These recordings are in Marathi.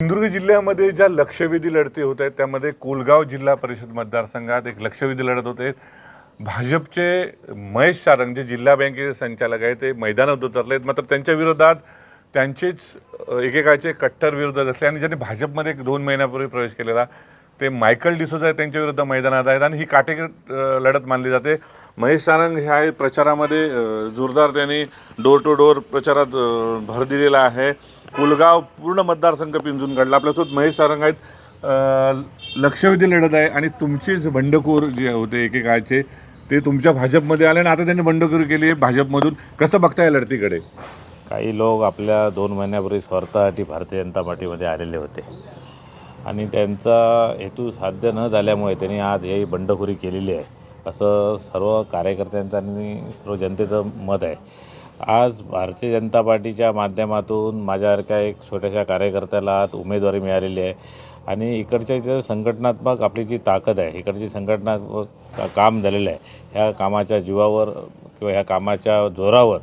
सिंधुदुर्ग जिल्ह्यामध्ये ज्या लक्षवेधी लढती होत आहेत त्यामध्ये कोलगाव जिल्हा परिषद मतदारसंघात एक लक्षवेधी लढत होते। भाजपचे महेश सारंग जे जिल्हा बँकेचे संचालक आहेत ते मैदानात उतरले आहेत, मात्र त्यांच्या विरोधात त्यांचेच एकेकाचे कट्टर विरोधक असले आणि ज्यांनी भाजपमध्ये 2 महिन्यापूर्वी प्रवेश केलेला ते मायकल डिसोजा आहेत, त्यांच्या विरुद्ध मैदानात आहेत आणि ही काटेकी लढत मानली जाते। महेश सारंग ह्या प्रचारामध्ये जोरदार त्यांनी डोर टू डोर प्रचारात भर दिलेला आहे। कोलगाव पूर्ण मतदारसंघ पिंजून काढला। आपल्यासोबत महेश सारंग आहेत। लक्षवेधी लढत आहे आणि तुमचेच बंडखोर जे होते एकेकाळचे ते तुमच्या भाजपमध्ये आले आणि आता त्यांनी बंडखोरी केली आहे भाजपमधून। कसं बघताय लढतीकडे? काही लोक आपल्या 2 महिन्यापूर्वी स्वार्थासाठी भारतीय जनता पार्टीमध्ये आलेले होते आणि त्यांचा हेतू साध्य न झाल्यामुळे त्यांनी आज ही बंडखोरी केलेली आहे असं सर्व कार्यकर्त्यांचं आणि सर्व जनतेचं मत आहे। आज भारतीय जनता पार्टीच्या माध्यमातून माझ्यासारख्या एक छोट्याशा कार्यकर्त्याला आज उमेदवारी मिळालेली आहे आणि इकडच्या इथे संघटनात्मक आपली जी ताकद आहे, इकडची संघटनात्मक काम झालेलं आहे, ह्या कामाच्या जीवावर किंवा ह्या कामाच्या जोरावर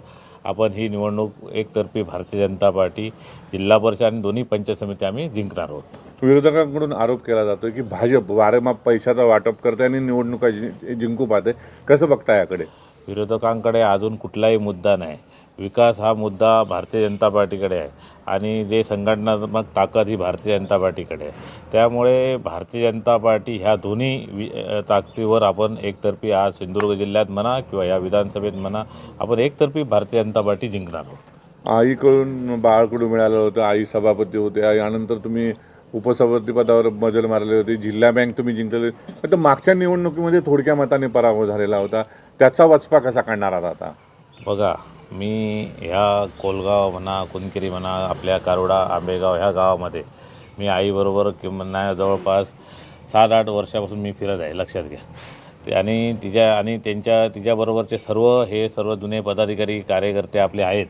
आपण ही निवडणूक एकतर्फी भारतीय जनता पार्टी जिल्हा परिषद आणि दोन्ही पंचायत समिती आम्ही जिंकणार आहोत। विरोधकांकडून आरोप केला जातो की भाजप वारेमाप पैशाचा वाटप करते आणि निवडणुका जिंकू पाहते, कसं बघता याकडे? विरोधकांकडे अजून कुठलाही मुद्दा नाही। विकास हा मुद्दा भारतीय जनता पार्टीकडे आहे आणि जे संघटनात्मक ताकद ही भारतीय जनता पार्टीकडे आहे। त्यामुळे भारतीय जनता पार्टी ह्या दोन्ही ताकदीवर आपण एकतर्फी आज सिंधुदुर्ग जिल्ह्यात म्हणा किंवा या विधानसभेत म्हणा आपण एकतर्फी भारतीय जनता पार्टी जिंकणार आहोत। आईकडून बाळकडून मिळालं होतं, आई सभापती होते, यानंतर तुम्ही उपसभापती पदावर मजल मारले होते, जिल्हा बँक तुम्ही जिंकले, तर मागच्या निवडणुकीमध्ये थोडक्या मताने पराभव झालेला होता, त्याचा वचपा कसा काढणार आता? बघा, मी ह्या कोलगाव म्हणा, कुनकेरी म्हणा, आपल्या कारोडा आंबेगाव ह्या गावामध्ये मी आईबरोबर किंवा जवळपास 7-8 वर्षापासून मी फिरत आहे, लक्षात घ्या ते। आणि तिच्याबरोबरचे सर्व जुने पदाधिकारी कार्यकर्ते आपले आहेत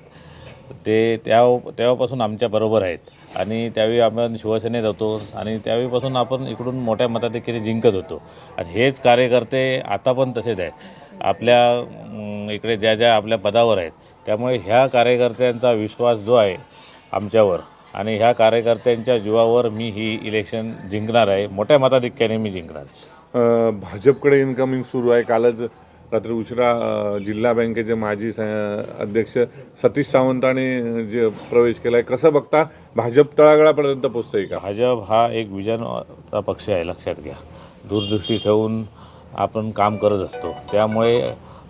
ते तेव्हापासून आमच्याबरोबर आहेत आणि त्यावेळी आपण शिवसेनेत होतो आणि त्यावेळीपासून आपण इकडून मोठ्या मताधिक्याने जिंकत होतो आणि हेच कार्यकर्ते आता पण तसेच आहेत आपल्या इकडे ज्या आपल्या पदावर आहेत। त्यामुळे ह्या कार्यकर्त्यांचा विश्वास जो आहे आमच्यावर आणि ह्या कार्यकर्त्यांच्या जीवावर मी ही इलेक्शन जिंकणार आहे, मोठ्या मताधिक्याने मी जिंकणार आहे। भाजपकडे इन्कमिंग सुरू आहे। कालच रात्री उशिरा जिल्हा बँकेचे माजी अध्यक्ष सतीश सावंतांनी जे प्रवेश केला आहे, कसं बघता? भाजप तळागाळापर्यंत पोहोचतंय का? भाजप हा एक विजनचा पक्ष आहे, लक्षात घ्या। दूरदृष्टी ठेवून आपण काम करत असतो। त्यामुळे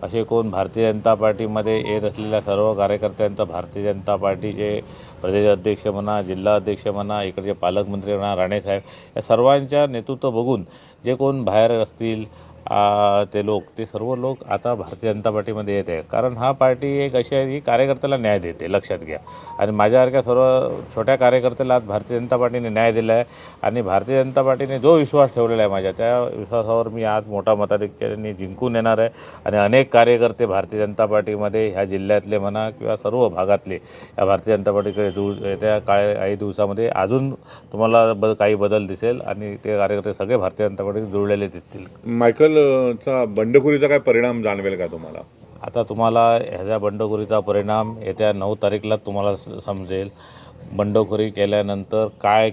असे कोण भारतीय जनता पार्टीमध्ये येत असलेल्या सर्व कार्यकर्त्यांचा भारतीय जनता पार्टीचे प्रदेश अध्यक्ष म्हणा, जिल्हा अध्यक्ष म्हणा, इकडचे पालकमंत्री म्हणा, राणेसाहेब, या सर्वांच्या नेतृत्व बघून जे कोण बाहेर असतील ते सर्व लोक आता भारतीय जनता पार्टीमध्ये येत आहे। कारण हा पार्टी एक अशी आहे की कार्यकर्त्याला न्याय देते, लक्षात घ्या। आणि माझ्यासारख्या सर्व छोट्या कार्यकर्त्याला आज भारतीय जनता पार्टीने न्याय दिला आहे आणि भारतीय जनता पार्टीने जो विश्वास ठेवलेला आहे माझ्या, त्या विश्वासावर मी आज मोठा मताधिक्याने जिंकून येणार आहे आणि अनेक कार्यकर्ते भारतीय जनता पार्टीमध्ये ह्या जिल्ह्यातले म्हणा किंवा सर्व भागातले या भारतीय जनता पार्टीकडे येत्या काही दिवसामध्ये अजून तुम्हाला काही बदल दिसेल आणि ते कार्यकर्ते सगळे भारतीय जनता पार्टीत जोडलेले दिसतील। मायकलचा बंडखोरीचा काय परिणाम जाणवेल का तुम्हाला? आता तुम्हाला ह्याच्या बंडखोरीचा परिणाम येत्या 9 तारीखला तुम्हाला समजेल। बंडखोरी केल्यानंतर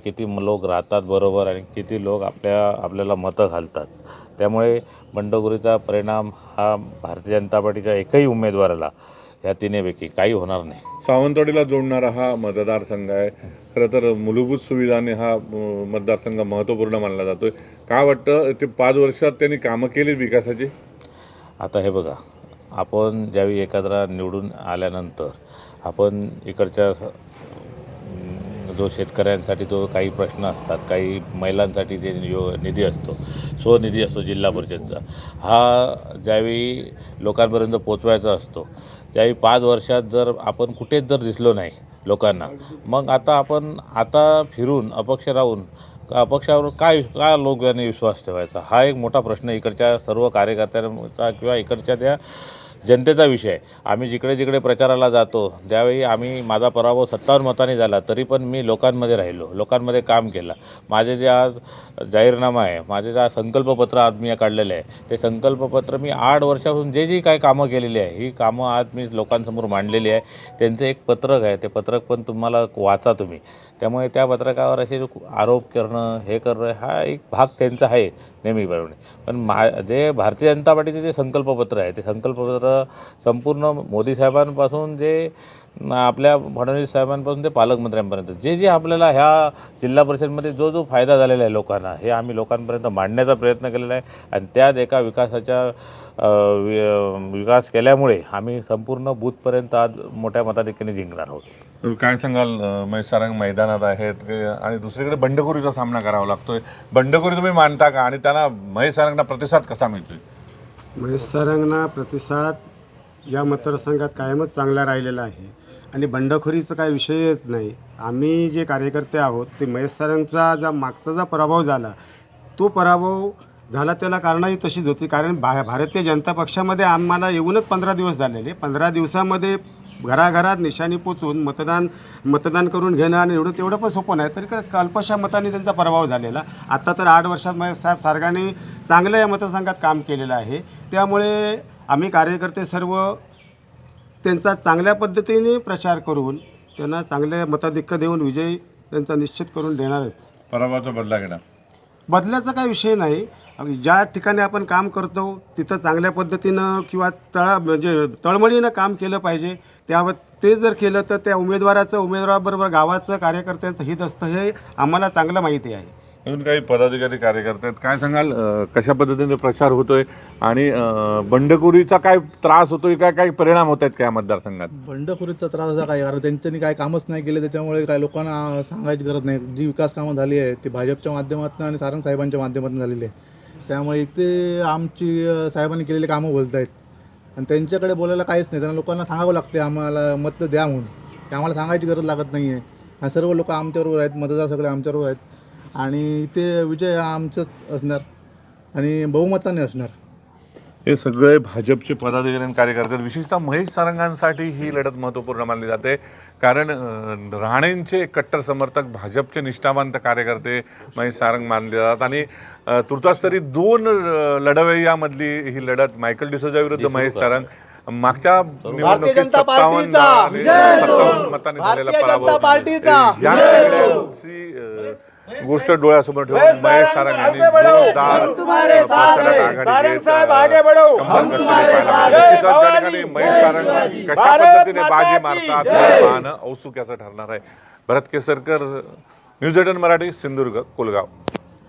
किती लोक राहतात बरोबर आणि किती लोक आपल्याला मतं घालतात। त्यामुळे बंडखोरीचा परिणाम हा भारतीय जनता पार्टीच्या एकही उमेदवाराला ह्या तिन्हीपैकी काही होणार नाही। सावंतवाडीला जोडणारा हा मतदारसंघ आहे। खरं तर मूलभूत सुविधाने हा मतदारसंघ महत्त्वपूर्ण मानला जातो। काय वाटतं ते 5 वर्षात त्यांनी कामं केली विकासाची? आता हे बघा, आपण ज्यावेळी एकत्र निवडून आल्यानंतर आपण इकडच्या जो शेतकऱ्यांसाठी जो काही प्रश्न असतात, काही महिलांसाठी जे निधी असतो, स्वनिधी असतो जिल्हा परिषदचा, हा ज्यावेळी लोकांपर्यंत पोचवायचा असतो त्यावेळी 5 वर्षात जर आपण कुठेच जर दिसलो नाही लोकांना, मग आता फिरून अपक्ष राहून अपक्षावर काय लोकांनी विश्वास ठेवायचा, हा एक मोठा प्रश्न इकडच्या सर्व कार्यकर्त्यांचा किंवा इकडच्या त्या जनतेचा विषय आहे. आम्ही जिकडे जिकडे प्रचाराला जातो त्यावेळी माझा पराभव 57 मतांनी झाला, तरी पण मी लोकांमध्ये राहिलो, लोकांमध्ये काम केलं. माझे जे आज जाहीरनामा आहे, माझे जे संकल्पपत्र आज मी काढलेलं आहे, ते संकल्पपत्र मी 8 वर्षापासून जे काही कामं केलेली आहे, ही कामं आज मी लोकांसमोर मांडलेली आहे. त्यांचं एक पत्रक आहे, ते पत्रक पण तुम्हाला वाचा तुम्ही. त्यामुळे त्या पत्रकावर असे आरोप करणं, हे करणं, हा एक भाग त्यांचा आहे नेहमीप्रमाणे. पण जे भारतीय जनता पार्टीचे जे संकल्पपत्र आहे, ते संकल्पपत्र संपूर्ण मोदी साहेबांपासून जे आपल्या फडणवीस साहेबांपासून ते पालकमंत्र्यांपर्यंत जे आपल्याला ह्या जिल्हा परिषदमध्ये जो फायदा झालेला आहे लोकांना, हे आम्ही लोकांपर्यंत मांडण्याचा प्रयत्न केलेला आहे. आणि त्यात एका विकास केल्यामुळे आम्ही संपूर्ण बूथपर्यंत आज मोठ्या मताधिक्याने जिंकणार आहोत. काय सांगाल? महेश सारंग मैदानात आहेत आणि दुसरीकडे बंडखोरीचा सामना करावा लागतोय. बंडखोरी तुम्ही मानता का? आणि त्यांना महेश सारंगना प्रतिसाद कसा मिळतोय? महेश सारंगना प्रतिसाद या मतदारसंघात कायमच चांगला राहिलेला आहे आणि बंडखोरीचा काही विषयच नाही. आम्ही जे कार्यकर्ते आहोत ते महेश सारंगचा मागचा पराभव झाला, तो पराभव झाला त्याला कारणही तशीच होती. कारण भारतीय जनता पक्षामध्ये आम्हाला येऊनच 15 दिवस झालेले. 15 दिवसामध्ये घराघरात निशाणी पोचून मतदान करून घेणं आणि तेवढं पण सोपं नाही. तरी अल्पशा मतांनी त्यांचा पराभव झालेला. आता तर 8 वर्षात महेश सारंगांनी चांगलं या मतदारसंघात काम केलेलं आहे. त्यामुळे आम्ही कार्यकर्ते सर्व त्यांचा चांगल्या पद्धतीने प्रचार करून त्यांना चांगले मताधिक्य देऊन विजय त्यांचा निश्चित करून देणारच. पराभवाचा बदला घेणार? बदलाचा काही विषय नाही. ज्या ठिकाणी आपण काम करतो तिथं चांगल्या पद्धतीनं किंवा तळमळीनं काम केलं पाहिजे. ते जर केलं तर त्या उमेदवाराबरोबर गावाचं कार्यकर्त्यांचं हित असतं, हे आम्हाला चांगलं माहिती आहे. अजून काही पदाधिकारी कार्यकर्ते आहेत, काय सांगाल? कशा पद्धतीने प्रचार होतोय आणि बंडखोरीचा काय त्रास होतोय, काही परिणाम होत आहेत का या मतदारसंघात? बंडखोरीचा त्रास असा काय, कारण त्यांनी काय कामच नाही केले, त्याच्यामुळे काय लोकांना सांगायची गरज नाही. जी विकास कामं झाली आहे ती भाजपच्या माध्यमातून आणि सारंग साहेबांच्या माध्यमातून झालेली आहे. त्यामुळे ते आमची साहेबांनी केलेली कामं बोलत आहेत आणि त्यांच्याकडे बोलायला काहीच नाही. त्यांना लोकांना सांगावं लागते आम्हाला मत द्या म्हणून. ते आम्हाला सांगायची गरज लागत नाही आहे. आणि सर्व लोक आमच्याबरोबर आहेत, मतदार सगळे आमच्याबरोबर आहेत आणि ते विजय आमचंच असणार आणि बहुमताने असणार. हे सगळे भाजपचे पदाधिकारी आणि कार्यकर्ते, विशेषतः महेश सारंगांसाठी ही लढत महत्त्वपूर्ण मानली जाते. कारण राणेंचे कट्टर समर्थक, भाजपचे निष्ठावंत कार्यकर्ते महेश सारंग मानले जातात. आणि तुर्तास तरी 2 लढवय्यामधली ही लढत मायकल डिसोजा विरुद्ध महेश सारंग. मागच्या निवडणुकीत 57 मतांनी झालेला पराभव, या सगळ्यांची गोष्ट डोळ्यासमोर ठेवून महेश सारंग यांनी जोरदार प्रचारात आघाडी घेत कमाल केली. महेश सारंग कशा पद्धतीने बाजी मारतात हे पाहणं औत्सुक्याचं ठरणार आहे. भरत केसरकर, न्यूज 18 मराठी, सिंधुदुर्ग, कोलगाव.